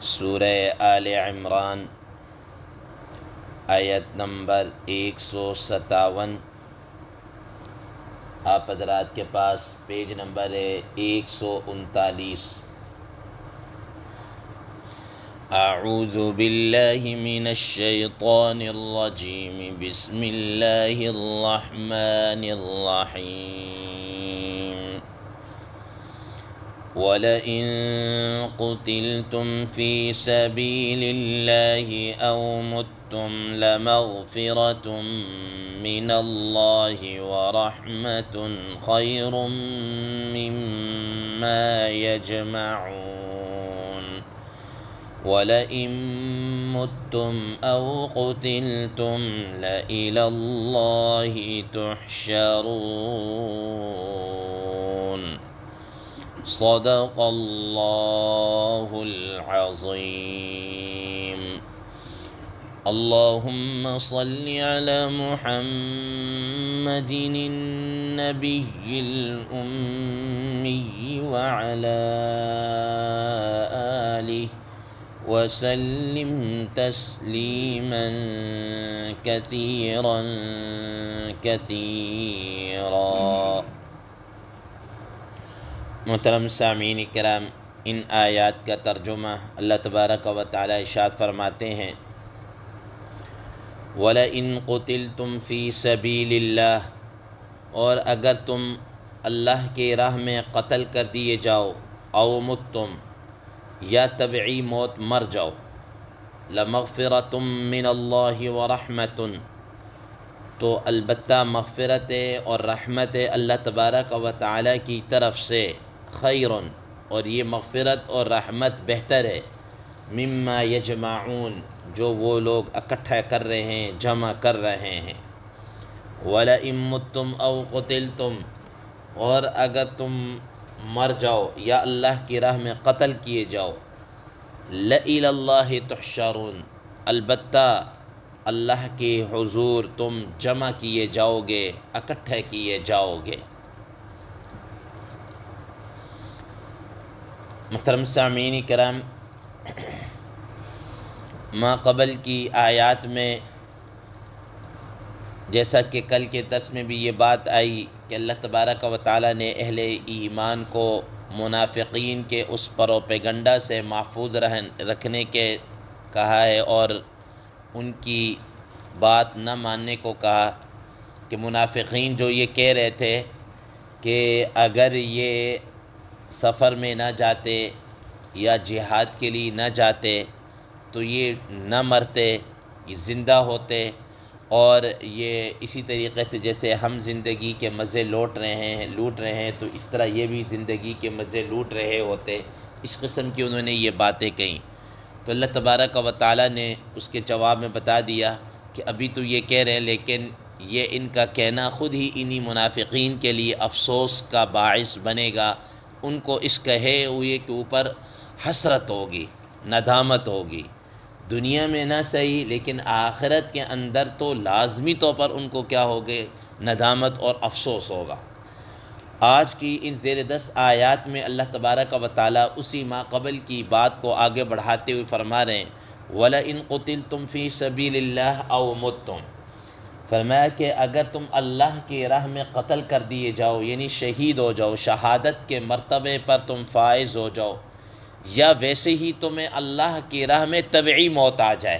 سورہ آل عمران آیت نمبر 157۔ آپ حضرات کے پاس پیج نمبر ہے 139۔ اعوذ باللہ من الشیطان الرجیم، بسم اللہ الرحمن الرحیم۔ وَلَئِن قُتِلْتُمْ فِي سَبِيلِ اللَّهِ أَوْ مُتُّمْ لَمَغْفِرَةٌ مِّنَ اللَّهِ وَرَحْمَةٌ خَيْرٌ مِّمَّا يَجْمَعُونَ وَلَئِن مُتُّمْ أَوْ قُتِلْتُمْ لَإِلَى اللَّهِ تُحْشَرُونَ۔ صدق اللہ العظیم۔ اللہم صل علی محمد النبی الأمی وعلی آلہ وسلم تسلیما کثیرا کثیرا۔ محترم سامعین کرام، ان آیات کا ترجمہ اللہ تبارک و تعالی ارشاد فرماتے ہیں، وَلَئِن قُتِلْتُمْ فِي سَبِيلِ اللَّهِ، اور اگر تم اللہ کی راہ میں قتل کر دیے جاؤ، او متم، یا طبعی موت مر جاؤ، لَمَغْفِرَةٌ مِّنَ اللَّهِ وَرَحْمَةٌ، تو البتہ مغفرت اور رحمت اللہ تبارک و تعالی کی طرف سے، خیرٌ، اور یہ مغفرت اور رحمت بہتر ہے، مما یجمعون، جو وہ لوگ اکٹھا کر رہے ہیں، جمع کر رہے ہیں۔ وَلَئِن مُتُّمْ أَوْ قُتِلْتُمْ، اور اگر تم مر جاؤ یا اللہ کی راہ میں قتل کیے جاؤ، لَإِلَى اللَّهِ تُحْشَرُونَ، البتہ اللہ کے حضور تم جمع کیے جاؤ گے، اکٹھے کیے جاؤ گے۔ محترم سامعین کرام، ما قبل کی آیات میں جیسا کہ کل کے درس میں بھی یہ بات آئی کہ اللہ تبارک و تعالیٰ نے اہل ایمان کو منافقین کے اس پروپیگنڈا سے محفوظ رکھنے کے کہا ہے، اور ان کی بات نہ ماننے کو کہا کہ منافقین جو یہ کہہ رہے تھے کہ اگر یہ سفر میں نہ جاتے یا جہاد کے لیے نہ جاتے تو یہ نہ مرتے، یہ زندہ ہوتے، اور یہ اسی طریقے سے جیسے ہم زندگی کے مزے لوٹ رہے ہیں تو اس طرح یہ بھی زندگی کے مزے لوٹ رہے ہوتے۔ اس قسم کی انہوں نے یہ باتیں کہیں، تو اللہ تبارک و تعالیٰ نے اس کے جواب میں بتا دیا کہ ابھی تو یہ کہہ رہے ہیں، لیکن یہ ان کا کہنا خود ہی انہی منافقین کے لیے افسوس کا باعث بنے گا، ان کو اس کہے ہوئے کے اوپر حسرت ہوگی، ندامت ہوگی، دنیا میں نہ صحیح لیکن آخرت کے اندر تو لازمی طور پر ان کو کیا ہوگے، ندامت اور افسوس ہوگا۔ آج کی ان زیر 10 آیات میں اللہ تبارک و تعالیٰ اسی ما قبل کی بات کو آگے بڑھاتے ہوئے فرما رہے ہیں، وَلَئِن قُتِلْتُمْ فِي سَبِيلِ اللَّهِ أَوْ مُتُّمْ، فرمایا کہ اگر تم اللہ کی راہ میں قتل کر دیے جاؤ، یعنی شہید ہو جاؤ، شہادت کے مرتبے پر تم فائز ہو جاؤ، یا ویسے ہی تمہیں اللہ کی راہ میں طبعی موت آ جائے۔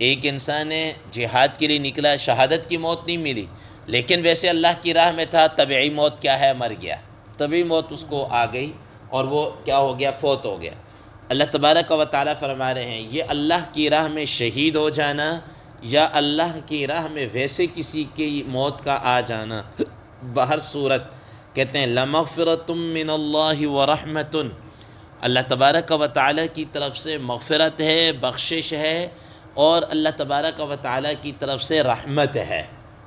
ایک انسان جہاد کے لیے نکلا، شہادت کی موت نہیں ملی، لیکن ویسے اللہ کی راہ میں تھا، طبعی موت کیا ہے، مر گیا، طبعی موت اس کو آ گئی اور وہ کیا ہو گیا، فوت ہو گیا۔ اللہ تبارک و تعالیٰ فرما رہے ہیں، یہ اللہ کی راہ میں شہید ہو جانا یا اللہ کی راہ میں ویسے کسی کی موت کا آ جانا، بہر صورت کہتے ہیں لَمَغْفِرَةٌ مِّنَ اللَّهِ وَرَحْمَةٌ، اللہ تبارک و تعالیٰ کی طرف سے مغفرت ہے، بخشش ہے، اور اللہ تبارک و تعالیٰ کی طرف سے رحمت ہے،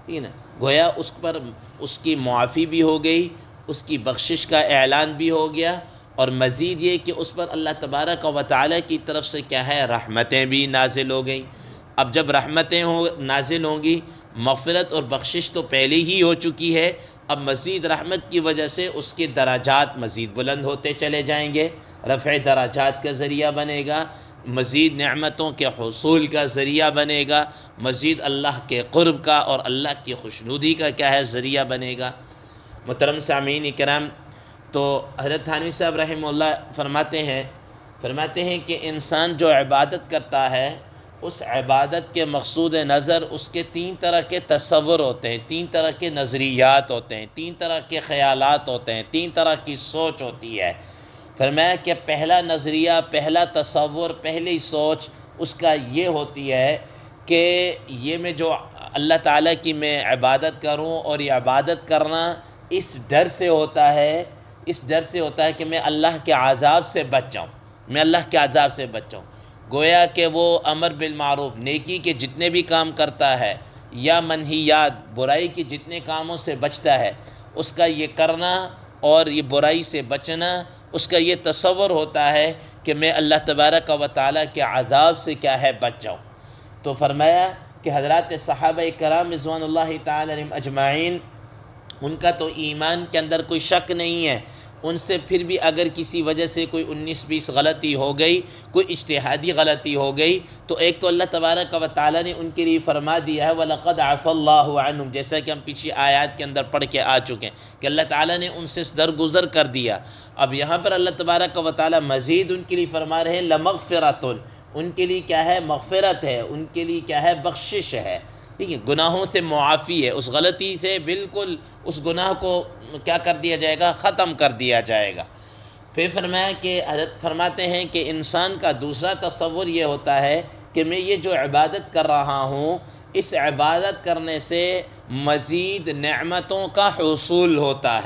ٹھیک ہے نا، گویا اس پر اس کی معافی بھی ہو گئی، اس کی بخشش کا اعلان بھی ہو گیا، اور مزید یہ کہ اس پر اللہ تبارک و تعالیٰ کی طرف سے کیا ہے، رحمتیں بھی نازل ہو گئیں۔ اب جب رحمتیں نازل ہوں گی، مغفرت اور بخشش تو پہلے ہی ہو چکی ہے، اب مزید رحمت کی وجہ سے اس کے درجات مزید بلند ہوتے چلے جائیں گے، رفع درجات کا ذریعہ بنے گا، مزید نعمتوں کے حصول کا ذریعہ بنے گا، مزید اللہ کے قرب کا اور اللہ کی خوشنودی کا کیا ہے ذریعہ بنے گا۔ محترم سامعین کرام، تو حضرت تھانوی صاحب رحمہ اللہ فرماتے ہیں کہ انسان جو عبادت کرتا ہے اس عبادت کے مقصود نظر اس کے 3 طرح کے تصور ہوتے ہیں، 3 طرح کے نظریات ہوتے ہیں، 3 طرح کے خیالات ہوتے ہیں، 3 طرح کی سوچ ہوتی ہے۔ فرمایا کہ پہلا نظریہ، پہلا تصور، پہلی سوچ اس کا یہ ہوتی ہے کہ یہ میں جو اللہ تعالیٰ کی میں عبادت کروں، اور یہ عبادت کرنا اس ڈر سے ہوتا ہے کہ میں اللہ کے عذاب سے بچ جاؤں، گویا کہ وہ امر بالمعروف نیکی کے جتنے بھی کام کرتا ہے یا منہیات برائی کے جتنے کاموں سے بچتا ہے، اس کا یہ کرنا اور یہ برائی سے بچنا، اس کا یہ تصور ہوتا ہے کہ میں اللہ تبارک و تعالیٰ کے عذاب سے کیا ہے بچ جاؤں۔ تو فرمایا کہ حضرات صحابہ کرام رضوان اللہ تعالی علیہم اجمعین، ان کا تو ایمان کے اندر کوئی شک نہیں ہے، ان سے پھر بھی اگر کسی وجہ سے کوئی 19-20 غلطی ہو گئی، کوئی اجتہادی غلطی ہو گئی، تو ایک تو اللہ تبارک و تعالیٰ نے ان کے لیے فرما دیا ہے وَلَقَدْ عَفَا اللَّهُ عَنْهُمْ، جیسا کہ ہم پیچھے آیات کے اندر پڑھ کے آ چکے ہیں کہ اللہ تعالیٰ نے ان سے درگزر کر دیا۔ اب یہاں پر اللہ تبارک و تعالیٰ مزید ان کے لیے فرما رہے ہیں لَمَغْفِرَةٌ، ان کے لیے کیا ہے؟ مغفرت ہے، ان کے لیے کیا ہے؟ بخشش ہے، ٹھیک ہے، گناہوں سے معافی ہے، اس غلطی سے بالکل اس گناہ کو کیا کر دیا جائے گا؟ ختم کر دیا جائے گا۔ پھر فرمایا کہ حضرت فرماتے ہیں کہ انسان کا دوسرا تصور یہ ہوتا ہے کہ میں یہ جو عبادت کر رہا ہوں، اس عبادت کرنے سے مزید نعمتوں کا حصول ہوتا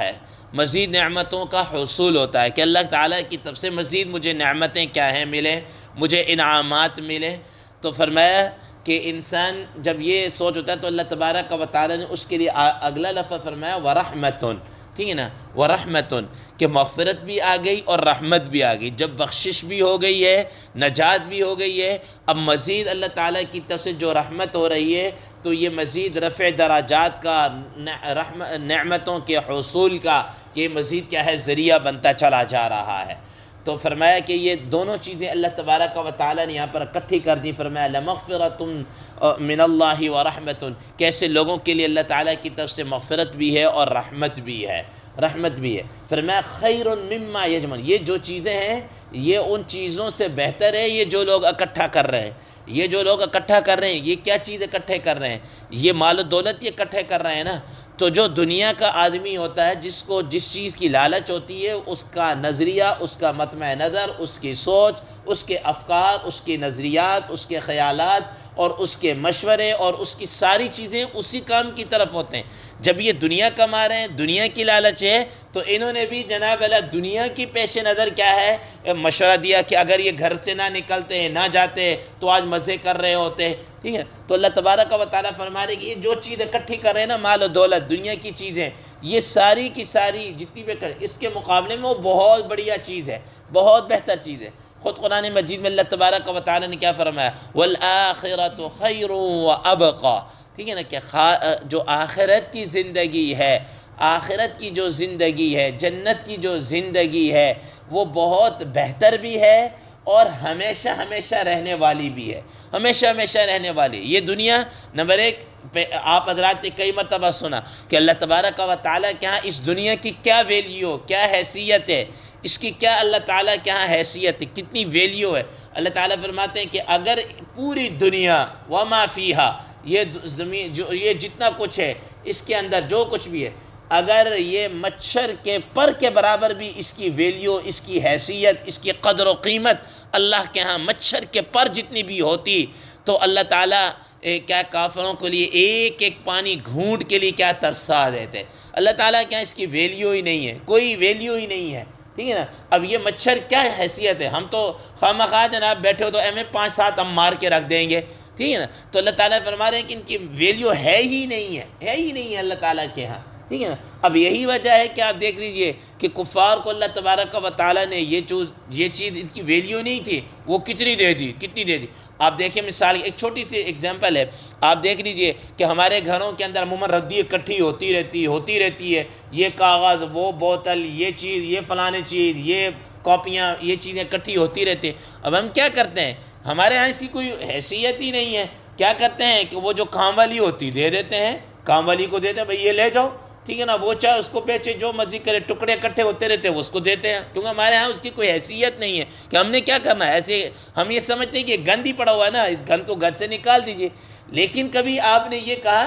ہے، کہ اللہ تعالیٰ کی طرف سے مزید مجھے نعمتیں کیا ہیں؟ ملیں، مجھے انعامات ملیں۔ تو فرمایا کہ انسان جب یہ سوچ ہوتا ہے تو اللہ تبارک و تعالیٰ نے اس کے لیے اگلا لفظ فرمایا وَرَحْمَةٌ، ٹھیک ہے نا، وَرَحْمَةٌ، کہ مغفرت بھی آ گئی اور رحمت بھی آ گئی۔ جب بخشش بھی ہو گئی ہے، نجات بھی ہو گئی ہے، اب مزید اللہ تعالیٰ کی طرف سے جو رحمت ہو رہی ہے تو یہ مزید رفع درجات کا، نعمتوں کے حصول کا یہ مزید کیا ہے؟ ذریعہ بنتا چلا جا رہا ہے۔ تو فرمایا کہ یہ دونوں چیزیں اللہ تبارک و تعالیٰ نے یہاں پر اکٹھی کر دی۔ فرمایا لَمَغْفِرَةٌ مِّنَ اللَّهِ وَرَحْمَةٌ، کیسے لوگوں کے لیے اللہ تعالیٰ کی طرف سے مغفرت بھی ہے اور رحمت بھی ہے۔ فرمایا خَيْرٌ مِّمَّا يَجْمَعُونَ، یہ جو چیزیں ہیں یہ ان چیزوں سے بہتر ہے یہ جو لوگ اکٹھا کر رہے ہیں۔ یہ کیا چیز اکٹھے کر رہے ہیں؟ یہ مال و دولت یہ اکٹھے کر رہے ہیں نا۔ تو جو دنیا کا آدمی ہوتا ہے، جس کو جس چیز کی لالچ ہوتی ہے، اس کا نظریہ، اس کا مطمع نظر، اس کی سوچ، اس کے افکار، اس کے نظریات، اس کے خیالات اور اس کے مشورے اور اس کی ساری چیزیں اسی کام کی طرف ہوتے ہیں۔ جب یہ دنیا کما رہے ہیں، دنیا کی لالچ ہے، تو انہوں نے بھی جناب اللہ دنیا کی پیش نظر کیا ہے؟ مشورہ دیا کہ اگر یہ گھر سے نہ نکلتے، نہ جاتے تو آج مزے کر رہے ہوتے، ٹھیک ہے۔ تو اللہ تبارک و تعالیٰ فرما رہے کہ یہ جو چیز اکٹھی کر رہے ہیں نا، مال و دولت، دنیا کی چیزیں، یہ ساری کی ساری جتنی بھی اس کے مقابلے میں وہ بہت بڑھیا چیز ہے، بہت بہتر چیز ہے۔ خود قرآن مجید میں اللہ تبارک و تعالیٰ نے کیا فرمایا؟ وَالْآخِرَةُ خَيْرٌ وَأَبْقَىٰ، ٹھیک ہے نا، کہ جو آخرت کی زندگی ہے، آخرت کی جو زندگی ہے، جنت کی جو زندگی ہے، وہ بہت بہتر بھی ہے اور ہمیشہ ہمیشہ رہنے والی بھی ہے، ہمیشہ ہمیشہ رہنے والی۔ یہ دنیا نمبر 1 پہ آپ حضرات نے کئی مرتبہ سنا کہ اللہ تبارک و تعالیٰ کے ہاں اس دنیا کی کیا ویلیو، کیا حیثیت ہے، اس کی کیا اللہ تعالیٰ کے ہاں حیثیت ہے، کتنی ویلیو ہے۔ اللہ تعالیٰ فرماتے ہیں کہ اگر پوری دنیا وما فیہا، یہ زمین جو یہ جتنا کچھ ہے اس کے اندر جو کچھ بھی ہے، اگر یہ مچھر کے پر کے برابر بھی اس کی ویلیو، اس کی حیثیت، اس کی قدر و قیمت اللہ کے ہاں مچھر کے پر جتنی بھی ہوتی، تو اللہ تعالیٰ کیا کافروں کے لیے ایک ایک پانی گھونٹ کے لیے کیا ترسا دیتے۔ اللہ تعالیٰ کیا اس کی ویلیو ہی نہیں ہے، کوئی ویلیو ہی نہیں ہے، ٹھیک ہے نا۔ اب یہ مچھر کیا حیثیت ہے؟ ہم تو خواہ جناب بیٹھے ہو تو ہمیں 5-7 ہم مار کے رکھ دیں گے، ٹھیک ہے نا۔ تو اللہ تعالیٰ فرما رہے ہیں کہ ان کی ویلیو ہے ہی نہیں ہے اللہ تعالیٰ کے ہاں، ٹھیک ہے نا. اب یہی وجہ ہے کہ آپ دیکھ لیجئے کہ کفار کو اللہ تبارک و تعالیٰ نے یہ چیز اس کی ویلیو نہیں تھی، وہ کتنی دے دی. آپ دیکھیں مثال ایک چھوٹی سی ایگزامپل ہے، آپ دیکھ لیجئے کہ ہمارے گھروں کے اندر عموماً ردی اکٹھی ہوتی رہتی ہے، یہ کاغذ، وہ بوتل، یہ چیز، یہ فلانے چیز، یہ کاپیاں، یہ چیزیں اکٹھی ہوتی رہتی ہیں. اب ہم کیا کرتے ہیں، ہمارے یہاں ایسی کوئی حیثیت ہی نہیں ہے. کیا کرتے ہیں کہ وہ جو کام والی ہوتی دے دیتے ہیں، کام والی کو دیتے ہیں، بھئی یہ لے جاؤ، ٹھیک ہے نا. وہ چاہے اس کو بیچے، جو مرضی کرے، ٹکڑے اکٹھے ہوتے رہتے ہیں، وہ اس کو دیتے ہیں، کیونکہ ہمارے ہاں اس کی کوئی حیثیت نہیں ہے کہ ہم نے کیا کرنا ہے. ایسے ہم یہ سمجھتے ہیں کہ گند ہی پڑا ہوا ہے نا، اس گند کو گھر سے نکال دیجئے. لیکن کبھی آپ نے یہ کہا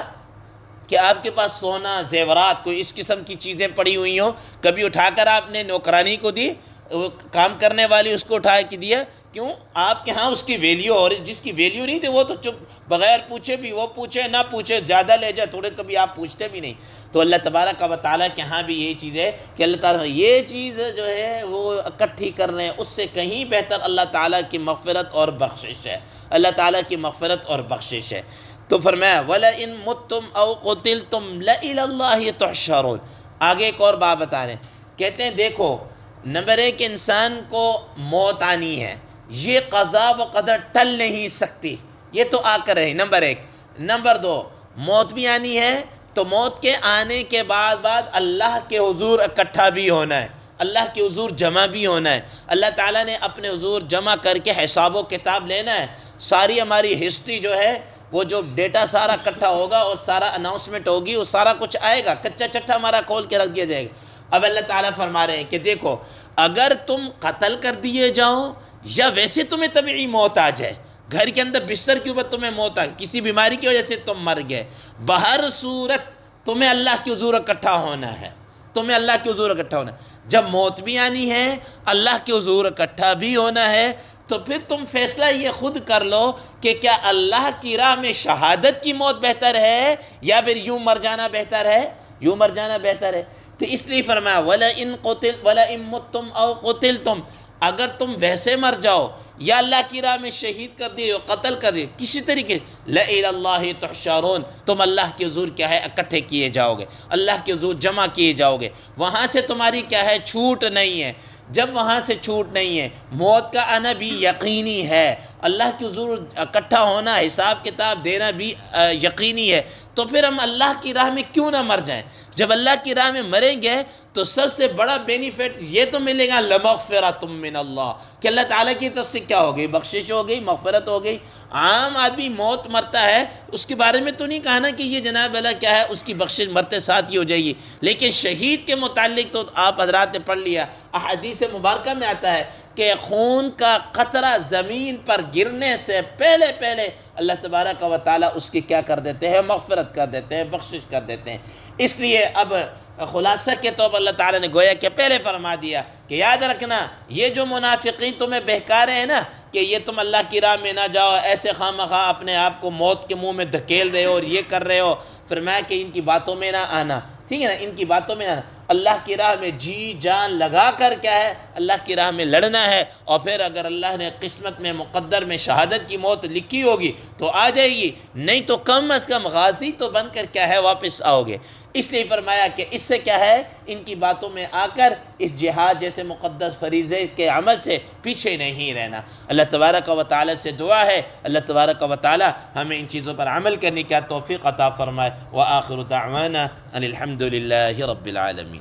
کہ آپ کے پاس سونا، زیورات، کوئی اس قسم کی چیزیں پڑی ہوئی ہوں، کبھی اٹھا کر آپ نے نوکرانی کو دی، وہ کام کرنے والی اس کو اٹھا کے دیا، کیوں؟ آپ کے ہاں اس کی ویلیو، اور جس کی ویلیو نہیں تھی وہ تو چپ بغیر پوچھے بھی، وہ پوچھے نہ پوچھے، زیادہ لے جائے تھوڑے، کبھی آپ پوچھتے بھی نہیں. تو اللہ تبارک و تعالیٰ کے ہاں بھی یہی چیز ہے کہ اللہ تعالیٰ یہ چیز جو ہے وہ اکٹھی کر رہے ہیں، اس سے کہیں بہتر اللہ تعالیٰ کی مغفرت اور بخشش ہے. اللہ تعالیٰ کی مغفرت اور بخشش ہے. تو فرمایا وَلَئِن مُتُّمْ أَوْ قُتِلْتُمْ لَإِلَى اللَّهِ تُحْشَرُونَ. آگے ایک اور بات بتا رہے ہیں، کہتے ہیں دیکھو، نمبر ایک، انسان کو موت آنی ہے، یہ قضا و قدر ٹل نہیں سکتی، یہ تو آ کر رہی، نمبر ایک. نمبر دو، موت بھی آنی ہے تو موت کے آنے کے بعد اللہ کے حضور اکٹھا بھی ہونا ہے، اللہ کے حضور جمع بھی ہونا ہے. اللہ تعالیٰ نے اپنے حضور جمع کر کے حساب و کتاب لینا ہے. ساری ہماری ہسٹری جو ہے، وہ جو ڈیٹا سارا اکٹھا ہوگا اور سارا اناؤنسمنٹ ہوگی، وہ سارا کچھ آئے گا، کچا چٹھا ہمارا کھول کے رکھ دیا جائے گا. اب اللہ تعالیٰ فرما رہے ہیں کہ دیکھو، اگر تم قتل کر دیے جاؤ یا ویسے تمہیں طبعی موت آ جائے، گھر کے اندر بستر کے اوپر تمہیں موت آ گئی، کسی بیماری کی وجہ سے تم مر گئے، بہر صورت تمہیں اللہ کے حضور اکٹھا ہونا ہے، تمہیں اللہ کے حضور اکٹھا ہونا ہے. جب موت بھی آنی ہے، اللہ کے حضور اکٹھا بھی ہونا ہے، تو پھر تم فیصلہ یہ خود کر لو کہ کیا اللہ کی راہ میں شہادت کی موت بہتر ہے یا پھر یوں مر جانا بہتر ہے. یوں مر جانا بہتر ہے. تو اس لیے فرمایا وَلَئِن مُتُّمْ أَوْ قُتِلْتُمْ، اگر تم ویسے مر جاؤ یا اللہ کی راہ میں شہید کر دیے، قتل کر دیے کسی طریقے، لَإِلَى اللَّهِ تُحْشَرُونَ، تم اللہ کے حضور کیا ہے اکٹھے کیے جاؤ گے، اللہ کے حضور جمع کیے جاؤ گے. وہاں سے تمہاری کیا ہے، چھوٹ نہیں ہے. جب وہاں سے چھوٹ نہیں ہے، موت کا آنا بھی یقینی ہے، اللہ کے حضور اکٹھا ہونا، حساب کتاب دینا بھی یقینی ہے. تو پھر ہم اللہ کی راہ میں کیوں نہ مر جائیں؟ جب اللہ کی راہ میں مریں گے تو سب سے بڑا بینیفٹ یہ تو ملے گا، لَمَغْفِرَةٌ مِّنَ اللَّهِ، کہ اللہ تعالیٰ کی طرف سے کیا ہو گئی، بخشش ہو گئی، مغفرت ہو گئی. عام آدمی موت مرتا ہے، اس کے بارے میں تو نہیں کہا نا کہ یہ جناب اللہ کیا ہے، اس کی بخشش مرتے ساتھ ہی ہو جائے گی. لیکن شہید کے متعلق تو آپ حضرات نے پڑھ لیا، احادیث مبارکہ میں آتا ہے کہ خون کا قطرہ زمین پر گرنے سے پہلے اللہ تبارک و تعالیٰ اس کی کیا کر دیتے ہیں، مغفرت کر دیتے ہیں، بخشش کر دیتے ہیں. اس لیے اب خلاصہ کے طور پر اللہ تعالیٰ نے گویا کہ پہلے فرما دیا کہ یاد رکھنا، یہ جو منافقین تمہیں بہکا رہے ہیں نا کہ یہ تم اللہ کی راہ میں نہ جاؤ، ایسے خواہ اپنے آپ کو موت کے منہ میں دھکیل رہے ہو اور یہ کر رہے ہو، فرمایا کہ ان کی باتوں میں نہ آنا. ٹھیک ہے نا، ان کی باتوں میں نہ آنا. اللہ کی راہ میں جی جان لگا کر کیا ہے، اللہ کی راہ میں لڑنا ہے. اور پھر اگر اللہ نے قسمت میں، مقدر میں شہادت کی موت لکھی ہوگی تو آ جائے گی، نہیں تو کم از کم غازی تو بن کر کیا ہے واپس آؤ گے. اس لیے فرمایا کہ اس سے کیا ہے، ان کی باتوں میں آ کر اس جہاد جیسے مقدس فریضے کے عمل سے پیچھے نہیں رہنا. اللہ تبارک و تعالیٰ سے دعا ہے، اللہ تبارک و تعالیٰ ہمیں ان چیزوں پر عمل کرنے کا توفیق عطا فرمائے. وآخر دعوانا ان الحمد للہ رب العالمین.